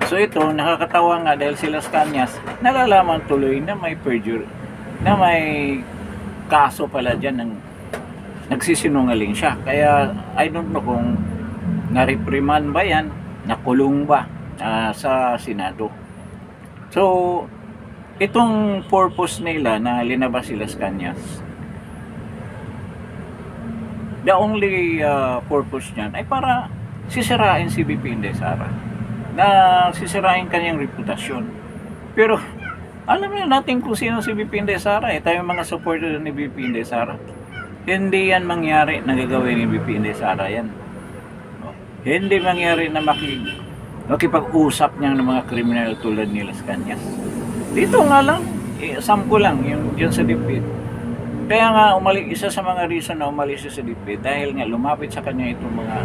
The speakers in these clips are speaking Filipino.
So ito, nakakatawa nga dahil sila Cañas, nalalaman tuloy na may perjury, na may kaso pala dyan ng nagsisinungaling siya. Kaya I don't know kung na-reprimand ba yan, nakulong ba sa Senado. So, itong purpose nila na linabas sila Cañas, the only purpose niyan ay para sisirain si VP Inday Sara, na sisirain kanyang reputasyon. Pero alam na natin kung sino si VP Inday Sara, tayo mga supporter ni VP Inday Sara. Hindi yan mangyari na gagawin ni VP Inday Sara yan. Hindi mangyari na makipag-usap niya ng mga kriminal tulad nila sa Cañas. Dito nga lang, sample lang yung dyan sa DepEd. Kaya nga isa sa mga reason na umalis siya sa DepEd dahil nga lumapit sa kanya itong mga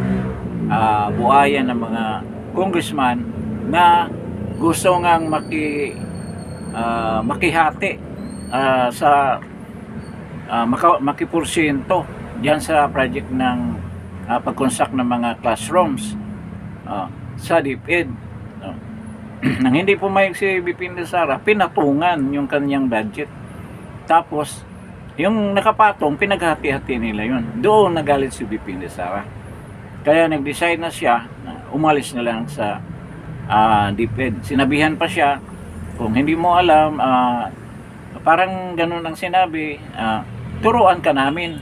buhayan ng mga congressman na gusto ngang makihati sa makiporsyento diyan sa project ng pag-construct ng mga classrooms sa DepEd. Nang hindi pumayag si VP Inday Sara, pinatungan yung kanyang budget. Tapos yung nakapatong, pinaghati-hati nila yun. Doon nagalit si VP Inday Sara. Kaya nag-decide na siya na umalis na lang sa DepEd. Sinabihan pa siya, kung hindi mo alam, parang ganun ang sinabi, turuan ka namin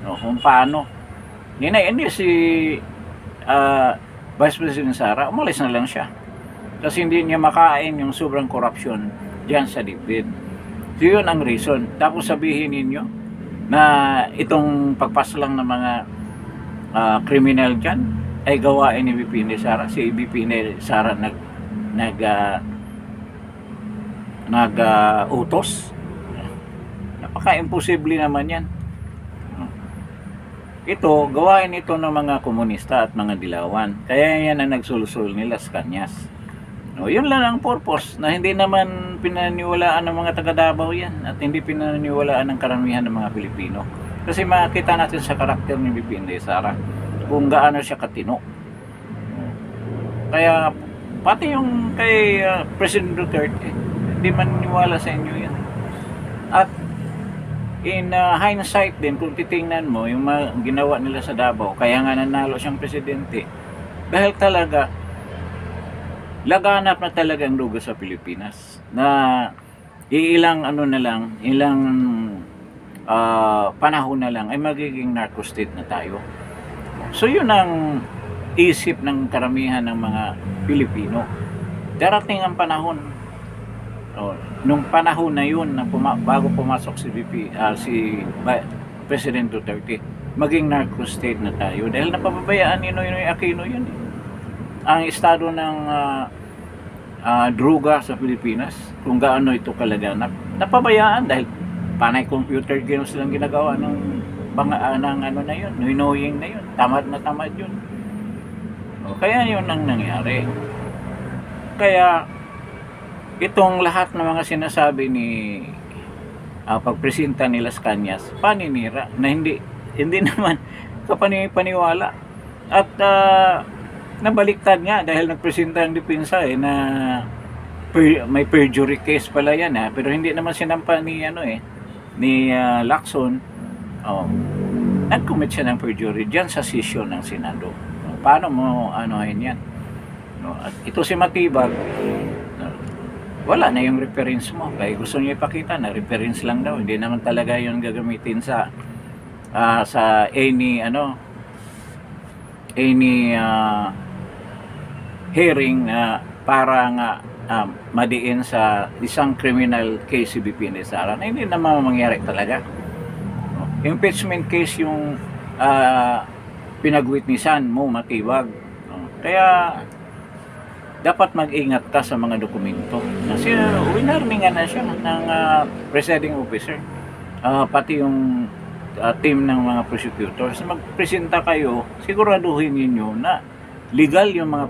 kung paano. Hindi si Vice President Sara, umalis na lang siya. Kasi hindi niya makain yung sobrang korupsyon diyan sa DepEd. So yun ang reason. Tapos sabihin ninyo na itong pagpasa lang ng mga criminal dyan ay gawain ni VP Inday Sara. Si VP Inday Sara nag-utos. Napaka-imposible naman yan. Ito, gawain ito ng mga komunista at mga dilawan. Kaya yan ang nagsulsul nila sa Cañas. Yun lang ang purpose, na hindi naman pinaniwalaan ng mga taga Davao yan at hindi pinaniwalaan ng karamihan ng mga Pilipino. Kasi makita natin sa karakter ni VP Inday Sara kung gaano siya katino. Kaya pati yung kay President Duterte, hindi maniwala sa inyo yan. At in hindsight din, kung titingnan mo yung ginawa nila sa Davao, kaya nga nanalo siyang presidente dahil talaga laganap na talagang lugar sa Pilipinas na ilang panahon na lang ay magiging narco state na tayo. So yun ang isip ng karamihan ng mga Pilipino. Darating ang panahon, nung panahon na yun na bago pumasok si President Duterte, maging narco state na tayo dahil napapabayaan ni Noynoy Aquino yun. Ang estado ng droga sa Pilipinas, kung gaano ito kalaganap, napabayaan dahil panay computer games lang ginagawa ng ano na yun, Noynoying na yun, tamad na tamad yun. Kaya yun ang nangyari. Kaya itong lahat ng mga sinasabi ni pagpresenta nila sa Cañas, paninira na hindi naman kapani-paniwala. At nabaliktad nga dahil nagpresenta ang depensa na may perjury case pala yan pero hindi naman sinampa ni Lacson. Nag-commit siya ng perjury diyan sa session ng Senado. Paano mo anohin yan? At ito si Matibag, wala na yung reference mo. Kaya gusto niya ipakita na reference lang daw. Hindi naman talaga yun gagamitin sa any hearing para nga madiin sa isang criminal case si VP Inday Sara na hindi naman mangyari talaga. Impeachment case yung pinag-witnessan mo, Matibag. Kaya dapat mag-ingat ka sa mga dokumento. Kasi winarningan na siya ng presiding officer, pati yung team ng mga prosecutors. Magpresenta kayo, siguraduhin niyo na legal yung mga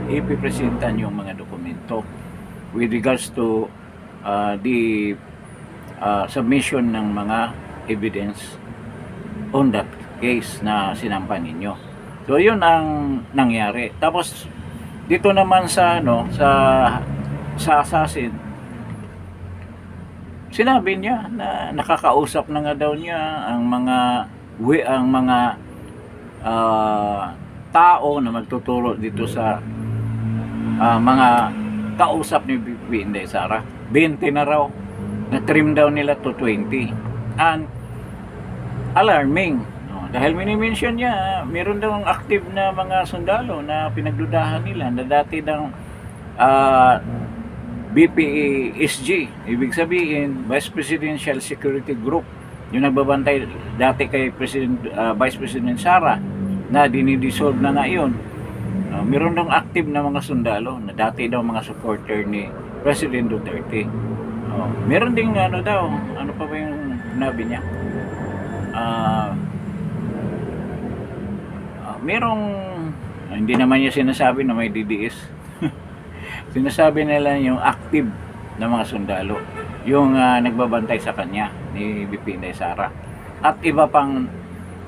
ipipresentan yung mga dokumento with regards to the submission ng mga evidence on that case na sinampa ninyo. So yun ang nangyari. Tapos Dito naman sa ano, sa assassin, sinabi niya na nakakausap na nga daw niya ang mga tao na magtuturo dito sa mga kausap ni VP Inday Sara. 20 na raw, na trim daw nila to 20. And alarming, no? Dahil minimension niya, meron daw active na mga sundalo na pinagdudahan nila na dati ng BPSG, ibig sabihin Vice Presidential Security Group, yung nagbabantay dati kay Vice President Sara, na dinidissolve na ngayon. Meron daw active na mga sundalo na dati daw mga supporter ni President Duterte. Meron ding ano daw, ano pa ba yung sinabi niya? Merong hindi naman niya sinasabi na may DDS. Sinasabi nila yung active na mga sundalo, yung nagbabantay sa kanya ni VP Inday Sara, at iba pang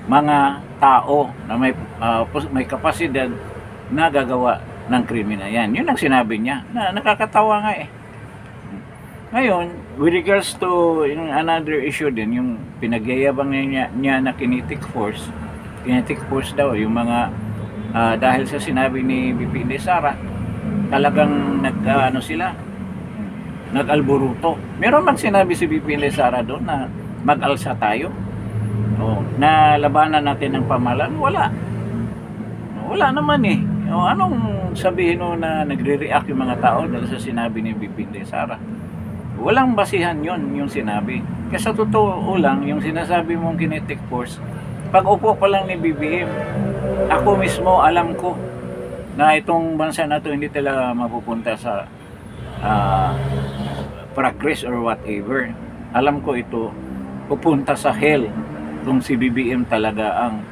mga tao na may kapasidad na gagawa ng krimen na yan. Yun ang sinabi niya, na nakakatawa nga eh. Ngayon, with regards to yung another issue din, yung pinagyayabang niya na kinetic force daw, yung mga dahil sa sinabi ni VP Inday Sara, talagang nag-alburuto. Meron bang sinabi si VP Inday Sara doon na mag-alsa tayo? Na labanan natin ng pamahalaan? Wala naman eh. Anong sabihin na nagre-react yung mga tao dahil sa sinabi ni VP Inday Sara? Walang basihan yon yung sinabi. Kasi sa totoo lang, yung sinasabi mong kinetic force, pag upo pa lang ni BBM, ako mismo alam ko na itong bansa na to hindi talaga mapupunta sa progress or whatever. Alam ko ito pupunta sa hell kung si BBM talaga ang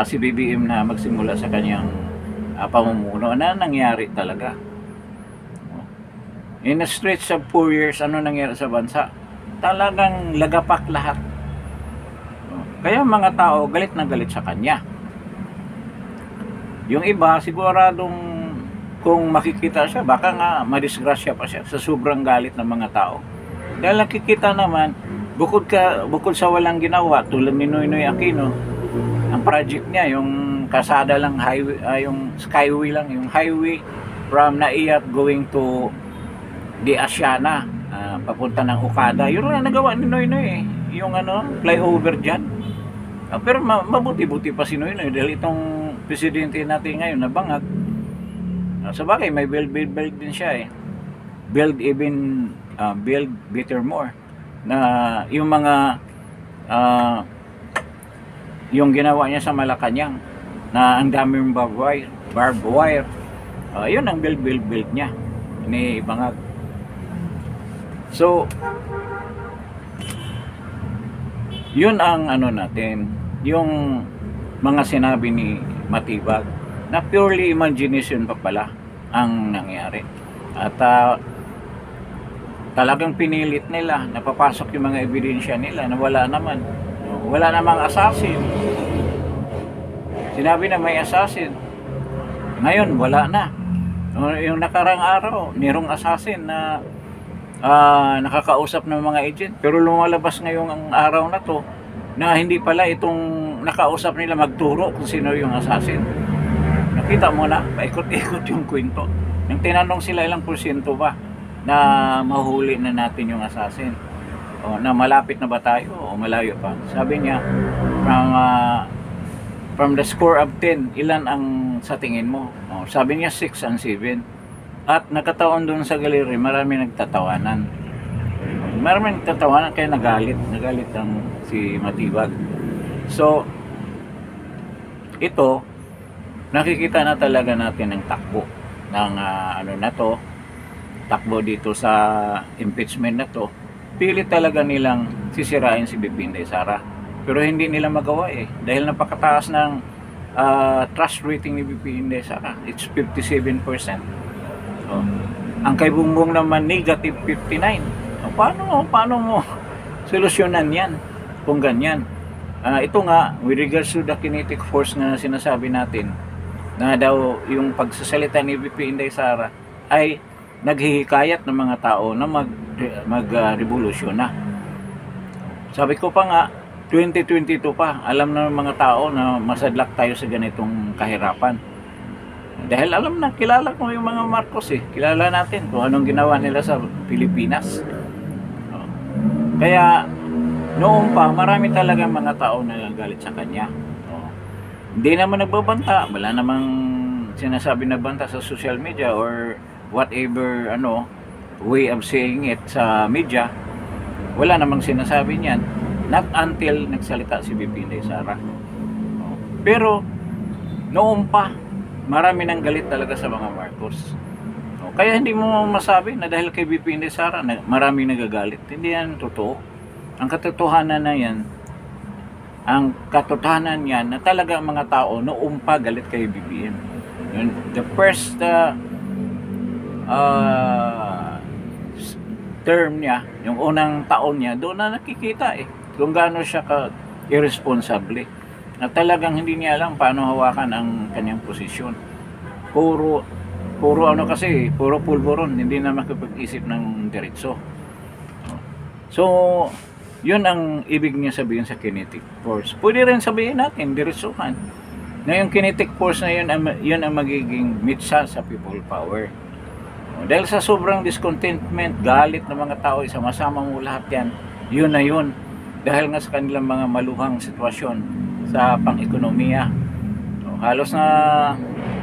si BBM na magsimula sa kanyang pamumuno na nangyari talaga. In a stretch of 4 years, ano nangyari sa bansa? Talagang lagapak lahat. Kaya mga tao galit na galit sa kanya. Yung iba siguradong kung makikita siya, baka nga madisgrasya pa siya sa sobrang galit ng mga tao. Dahil nakikita naman, bukod sa walang ginawa, tulad ni Noynoy Aquino, ang project niya, yung kasada lang highway, yung skyway lang, yung highway from Naiat going to Di Asiana, papunta ng Okada. Yun lang nagawa ni Noynoy eh, yung flyover dyan. Pero mabuti-buti pa si Noynoy dahil itong presidente natin ngayon na Bangag, sa bagay may build din siya eh. Build better more, na yung mga yung ginawa niya sa Malacanang na ang daming barbed wire, yun ang build niya ni Bangag. So yun ang natin, yung mga sinabi ni Matibag na purely imagination pa pala ang nangyari. At talagang pinilit nila, napapasok yung mga ebidensya nila na wala namang assassin. Sinabi na may assassin, ngayon wala na. Yung nakarang araw, mayroong assassin na nakakausap ng mga agent, pero lumalabas ngayong araw na to na hindi pala itong nakausap nila magturo kung sino yung assassin. Nakita mo na, paikot-ikot yung kwento. Nang tinanong sila ilang porsyento ba na mahuli na natin yung assassin, na malapit na ba tayo o malayo pa, sabi niya from the score of 10, ilan ang sa tingin mo? Sabi niya 6 and 7. At nakataon doon sa gallery, marami nagtatawanan. Kaya nagalit ang si Matibag. So ito, nakikita na talaga natin ang takbo ng takbo dito sa impeachment na to. Pilit talaga nilang sisirain si VP Inday Sara, pero hindi nila magawa eh, dahil napakataas ng trust rating ni VP Inday Sara. It's 57%. Ang kay Bongbong naman negative 59. Paano mo solusyonan yan kung ganyan? Ito nga, with regards to the kinetic force na sinasabi natin, na daw yung pagsasalita ni VP Inday Sara ay naghihikayat ng mga tao na mag-revolusyon na. Sabi ko pa nga, 2022 pa, alam na ng mga tao na masadlak tayo sa ganitong kahirapan. Dahil alam na, kilala ko yung mga Marcos Kilala natin kung anong ginawa nila sa Pilipinas. Kaya, noon pa, marami talaga mga tao na galit sa kanya. Hindi naman nagbabanta, wala namang sinasabi na banta sa social media or whatever way of saying it sa media. Wala namang sinasabi niyan, not until nagsalita si VP Inday Sara. Pero noon pa, marami nang galit talaga sa mga Marcos. Kaya hindi mo masabi na dahil kay VP Inday Sara marami nagagalit. Hindi yan totoo. Ang katotohanan na yan, ang katotohanan yan na talaga mga tao noong pa galit kay BBM. The first term niya, yung unang taon niya, doon na nakikita kung gaano siya irresponsible. Na talagang hindi niya alam paano hawakan ang kanyang posisyon. Puro puro pulburon, hindi na makapag-isip ng diretso. So, yun ang ibig niya sabihin sa kinetic force. Pwede rin sabihin natin, diretsuhan, na yung kinetic force na yun ang magiging mitsa sa people power. Dahil sa sobrang discontentment, galit ng mga tao, isama-sama mo lahat yan, yun na yun. Dahil nga sa kanilang mga maluhang sitwasyon sa pang-ekonomiya. Halos na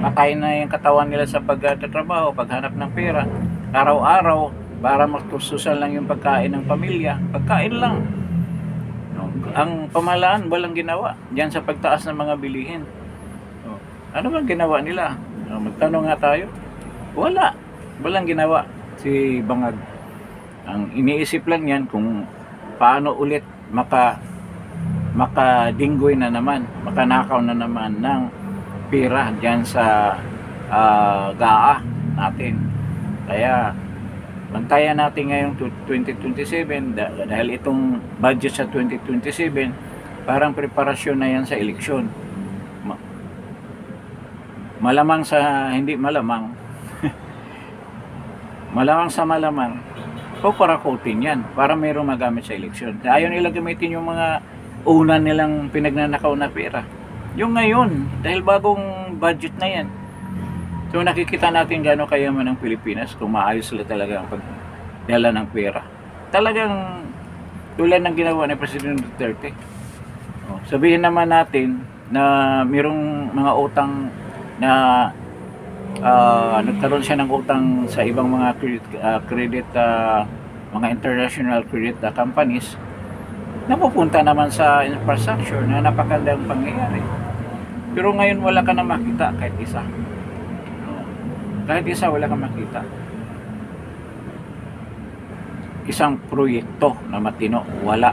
patay na yung katawan nila sa pagtatrabaho, paghanap ng pera, araw-araw, para matustusan lang yung pagkain ng pamilya. Pagkain lang. Ang pamahalaan, walang ginawa diyan sa pagtaas ng mga bilihin. Ano bang ginawa nila? Magtanong nga tayo. Walang ginawa si Bangag. Ang iniisip lang yan kung paano ulit makadinggoy na naman, makanakaw na naman ng pera diyan sa GAA natin. Kaya bantayan natin ngayong 2027 dahil itong budget sa 2027 parang preparasyon na yan sa eleksyon. Malamang sa hindi malamang malamang sa malamang paparakotin yan para mayroong magamit sa eleksyon. Ayaw nila gamitin yung mga una nilang pinagnanakaw na pera. Yung ngayon, dahil bagong budget na yan. So nakikita natin gaano kayaman ng Pilipinas kung maayos sila talaga ang pagdala ng pera. Talagang tulad ng ginawa ni President Duterte. Sabihin naman natin na mayroong mga utang na nagkaroon siya ng utang sa ibang mga mga international credit companies, napupunta naman sa infrastructure na napakandang pangyayari. Pero ngayon wala ka na makita kahit isa. Kahit isa wala kang makita. Isang proyekto na matino, wala.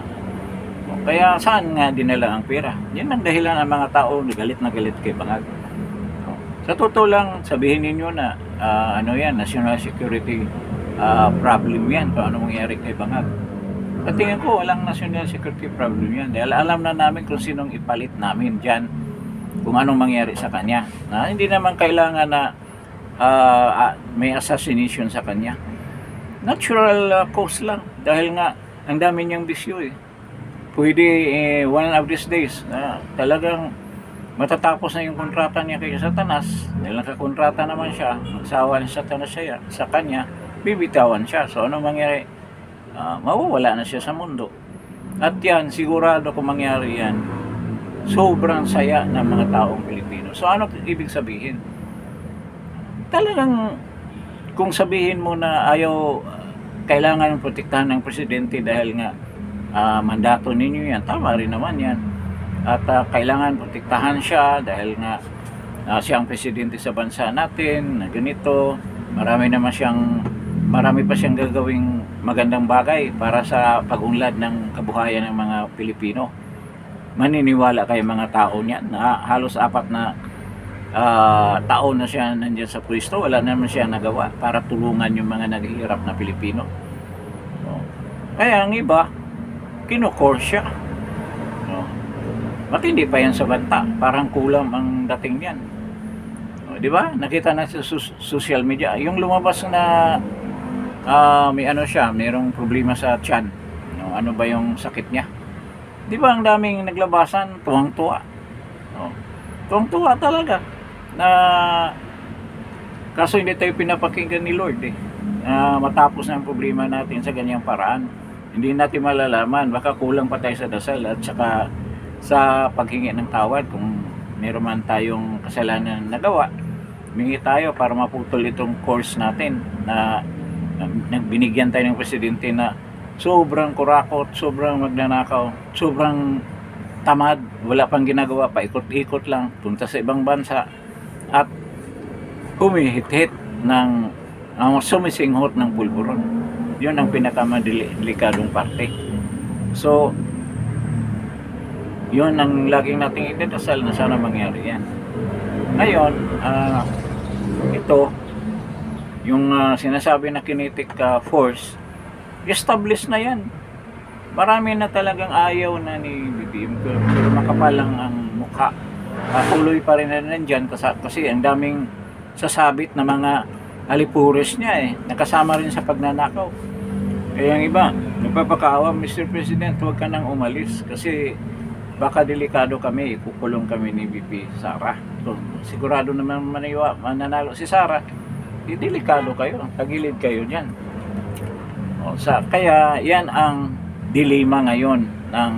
Kaya saan nga dinala ang pera? Yan ang dahilan ng mga tao na galit kay Bangag. Sa totoo lang, sabihin ninyo na national security problem yan kung ano mangyari kay Bangag. Sa tingin ko, walang national security problem yan. Dahil alam na namin kung sinong ipalit namin dyan, kung anong mangyari sa kanya. Na hindi naman kailangan na may assassination sa kanya. Natural cause lang. Dahil nga, ang dami niyang bisyo Pwede one of these days talagang matatapos na yung kontrata niya kay Satanas. Dahil nakakontrata naman siya, magsawa ni Satanas sa kanya, bibitawan siya. So ano mangyari? Mawawala na siya sa mundo. At yan, sigurado kung mangyari yan, sobrang saya ng mga taong Pilipino. So ano ibig sabihin? Talagang kung sabihin mo na kailangan protektahan ng presidente dahil nga mandato ninyo yan, tama rin naman yan. At kailangan protektahan siya dahil nga siya ang presidente sa bansa natin na ganito, marami pa siyang gagawing magandang bagay para sa pag-unlad ng kabuhayan ng mga Pilipino. Maniniwala kayo mga tao niyan na halos 4 na taon na siya nandiyan sa pwesto, wala naman siya nagawa para tulungan yung mga naghihirap na Pilipino. Kaya ang iba, kinukor siya. Matindi pa yan sa banta, parang kulam ang dating yan. Di ba? Nakita na sa social media. Yung lumabas na may ano siya, mayroong problema sa tiyan. No, ano ba yung sakit niya? Di ba ang daming naglabasan, tuwang-tuwa. No, tuwang-tuwa talaga. Na kaso hindi tayo pinapakinggan ni Lord eh. Matapos na ang problema natin sa ganyang paraan. Hindi natin malalaman, baka kulang pa tayo sa dasal at saka sa paghingi ng tawad kung meron man tayong kasalanan nagawa. Humingi tayo para maputol itong course natin na nagbinigyan tayo ng presidente na sobrang kurakot, sobrang magnanakaw, sobrang tamad, wala pang ginagawa, paikot-ikot lang, punta sa ibang bansa at humihit-hit ng sumisinghot ng pulburon. Yun ang pinakadelikadong parte. So, yun ang laging nating idadasal na sana mangyari yan. Ngayon, ito, yung sinasabi na kinetic force, established na yan. Marami na talagang ayaw na ni BBM, pero makapalang ang mukha. Tuloy pa rin na nandyan kasi ang daming sasabit na mga alipures niya eh. Nakasama rin sa pagnanakaw. Kaya yung iba, nagpapakaawa, Mr. President, huwag ka nang umalis kasi baka delikado kami, ikukulong kami ni VP Sara. So, sigurado naman mananalo si Sara, delikado kayo, tagilid kayo dyan. Kaya yan ang dilema ngayon ng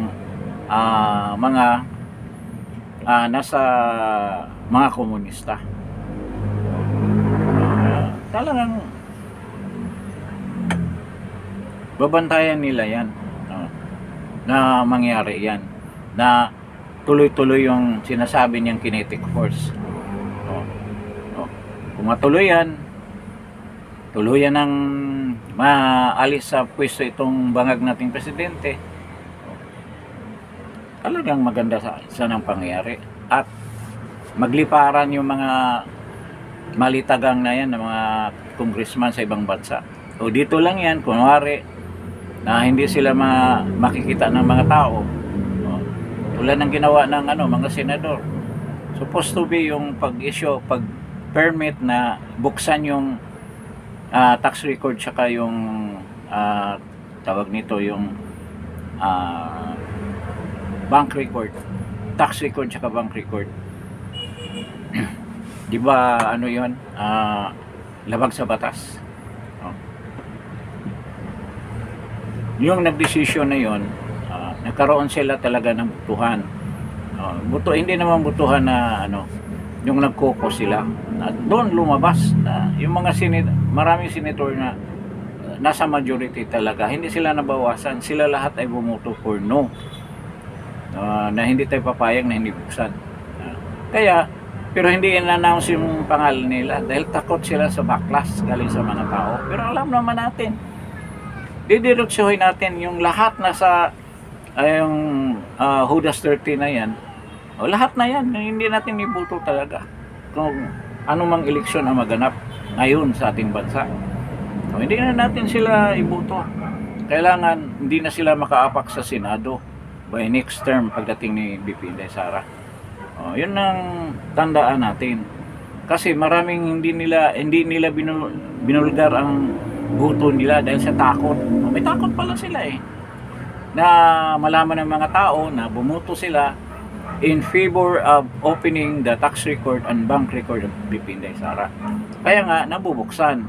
mga nasa mga komunista. Talagang babantayan nila yan na mangyari yan, na tuloy-tuloy yung sinasabi niyang kinetic force. Kung matuloy yan, tuluyan ng maalis sa pwesto itong bangag nating presidente, talagang maganda sa nang pangyayari at magliparan yung mga malitagang na yan ng mga congressman sa ibang bansa. O dito lang yan, kunwari na hindi sila makikita ng mga tao. Tulad ng ginawa ng mga senador. Supposed to be yung pag-issue, pag-permit na buksan yung tax record tsaka yung tawag nito yung bank record, tax record tsaka bank record. Di ba yun, labag sa batas. Yung nagdesisyon na yun, nagkaroon sila talaga ng butuhan. Hindi naman butuhan na yung nagkoko sila. Doon lumabas na yung mga maraming senator na nasa majority talaga, hindi sila nabawasan, sila lahat ay bumoto for no. Na hindi tayo papayag na hindi buksan. Pero hindi in-announce yung pangalan nila dahil takot sila sa backlash galing sa mga tao. Pero alam naman natin, didiretsyohin natin yung lahat nasa yung Judas 30 na yan. Lahat na yan, hindi natin ibuto talaga kung anumang eleksyon ang maganap ngayon sa ating bansa. Hindi na natin sila ibuto. Kailangan hindi na sila makaapak sa Senado by next term pagdating ni VP Inday Sara. Yun ang tandaan natin. Kasi maraming hindi nila binulgar ang buto nila dahil sa takot. May takot pala sila eh. Na malaman ng mga tao na bumoto sila in favor of opening the tax record and bank record of VP Inday Sara. Kaya nga nabubuksan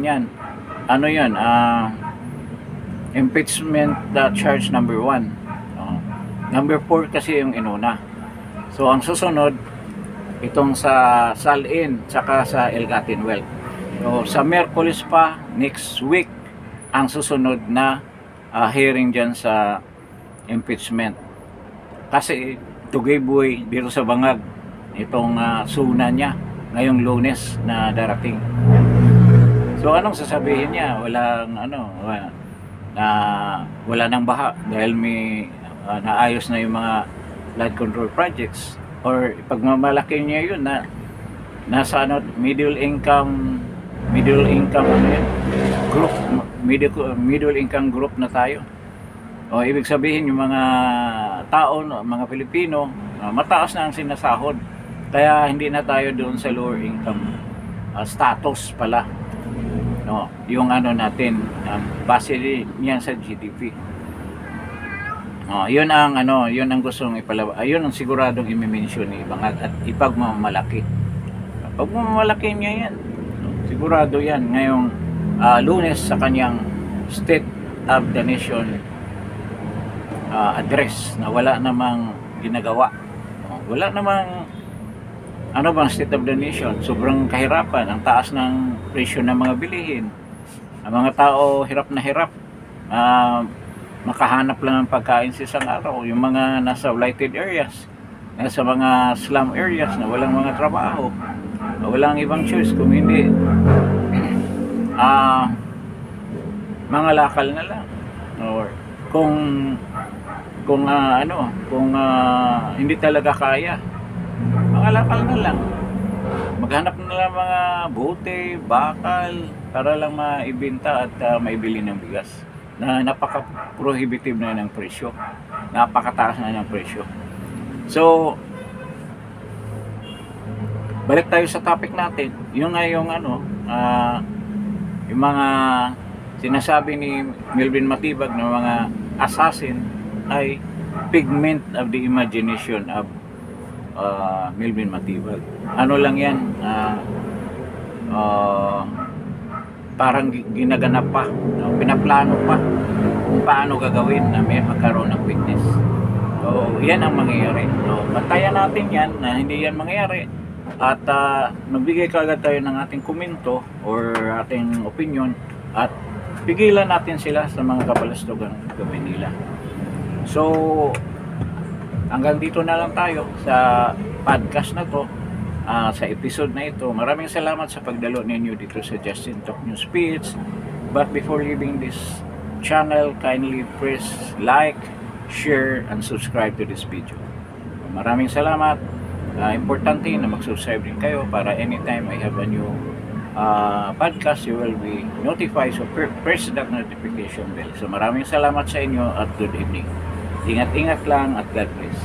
yan. Yan? Impeachment charge number 1. Number 4 kasi yung inuna. So ang susunod itong sa Salin tsaka sa Elgatin Wealth. So sa Miyerkules pa next week ang susunod na hearing dyan sa impeachment. Kasi tugiboy dito sa bangag itong suna niya ngayong Lunes na darating. So anong sasabihin niya? Wala nang baha dahil may naayos na yung mga flood control projects, or pagmamalaki niya yun na nasa middle income group, middle income group na tayo. Ibig sabihin yung mga tao, mga Pilipino, mataas na ang sinasahod. Kaya hindi na tayo doon sa lower income status pala. No, yung ano natin, base niyan sa GDP. Yun ang ano, yun ang gustong ayun ang siguradong i-mention ni Ibang at ipagmamalaki. Pagmamalaki niya yan. Sigurado yan ngayong Lunes sa kanyang State of the Nation address na wala namang ginagawa. Wala namang ano bang State of the Nation, sobrang kahirapan, ang taas ng presyo ng mga bilihin. Ang mga tao hirap na hirap. Makahanap lang ng pagkain sa isang araw. Yung mga nasa blighted areas, nasa mga slum areas na walang mga trabaho, walang ibang choice kung hindi mga lakal na lang, or kung hindi talaga kaya, mga lakal na lang, maghanap na lang mga bote, bakal para lang maibenta at maibili ng bigas na napaka-prohibitive na ng presyo, napakataas na ng presyo. So balik tayo sa topic natin, yung yung mga sinasabi ni Melvin Matibag na mga assassin ay figment of the imagination of Melvin Matibag. Ano lang yan, parang ginaganap pa, pinaplano pa kung paano gagawin na may magkaroon ng witness. So yan ang mangyayari. So bantayan natin yan na hindi yan mangyayari. At magbigay kaagad tayo ng ating komento or ating opinion at pigilan natin sila sa mga kabalastugang gawin nila. So hanggang dito na lang tayo sa podcast na to, sa episode na ito. Maraming salamat sa pagdalo ninyo dito sa Justin Talk News Feeds. But before leaving this channel, kindly press like, share, and subscribe to this video. Maraming salamat. Importante na mag-subscribe din kayo para anytime I have a new podcast, you will be notified. So press that notification bell. So maraming salamat sa inyo at good evening. Ingat-ingat lang at God bless.